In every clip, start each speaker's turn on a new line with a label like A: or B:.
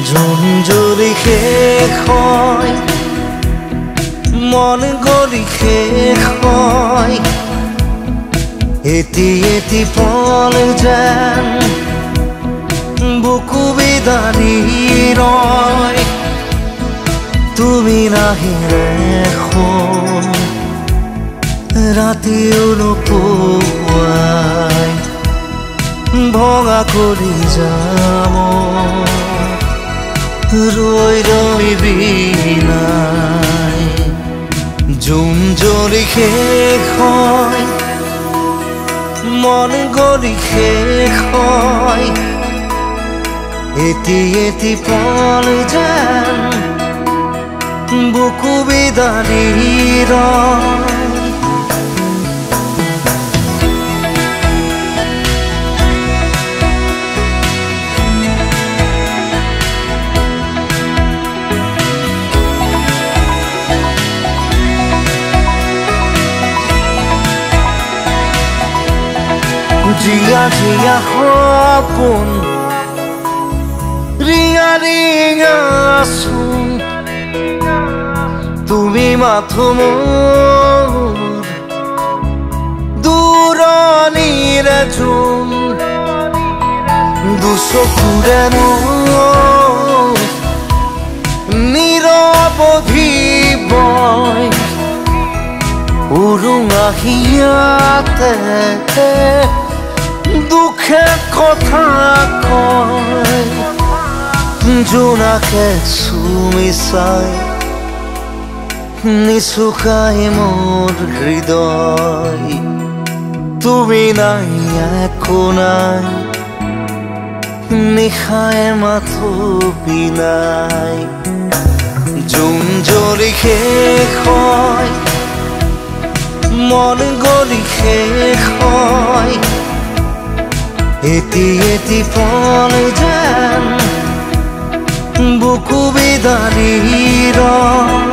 A: জোন যদি শেষ হয় মন গলি শেষ হয় এটি এটি পল যেন বুকু বিদাৰি ৰয় তুমি নাহিলে এখন ৰাতিও নোপোৱাই ভঙা কৰি যাম ৰৈ ৰৈ বিনাই জোন যদি শেষ হয় মন গলি শেষ হয় এটি এটি পল যেন বুকু বিদাৰি ৰয় জিয়া জিয়া সপোন ৰিঙা ৰিঙা চোন তুমি মাথো মোৰ দূৰণিৰে জোন দুচকুৰে নিৰৱধি বয় উৰুঙা হিয়াতে দুখে কথা কয় জোনাকে চুমি চাই নিচুকাই মোৰ হৃদয় তুমি নাই একো নাই নিশায় মাথো বিনাই জোন যদি শেষ হয় মন গলি শেষ হয় এটি এটি পল যেন বুকু বিদাৰি ৰয়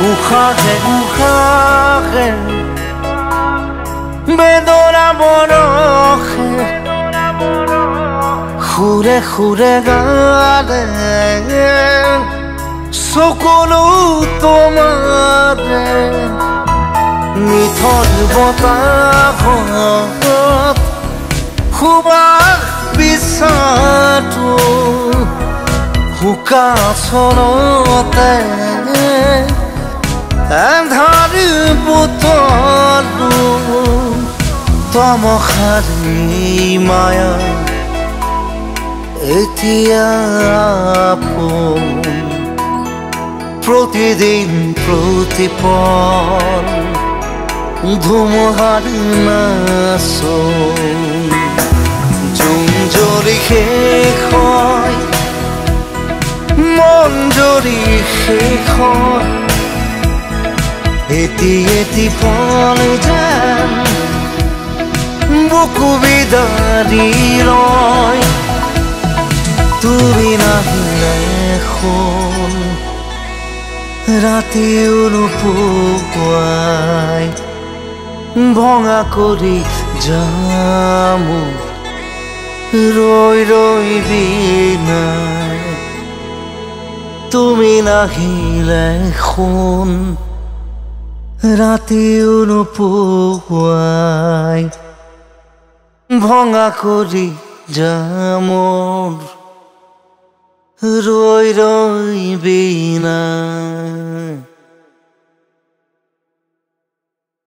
A: উশাহে উশাহে বেদনা বৰষে সুৰে সুৰে গালে চকুলো তোমাৰে নিথৰ বতাহত সুবাস বিচাৰটো শুকাচলতে এন্ধাৰ বুটলো তমসাৰী মায়া এতিয়া আপোন প্ৰতিদিন প্ৰতিপল ধুমুহাৰ নাচোন জোন যদি শেষ হয় মন যদি শেষ হয় এটি এটি পল যেন বুকু বিদাৰি ৰয় তুমি নাহিলে এখন ৰাতিও নোপোৱাই ভঙা কৰি যাম ৰৈ ৰৈ বিনাই তুমি নাহিলে এখন ৰাতিও নোপোৱাই ভঙা কৰি যাম ৰৈ ৰৈ বিনাই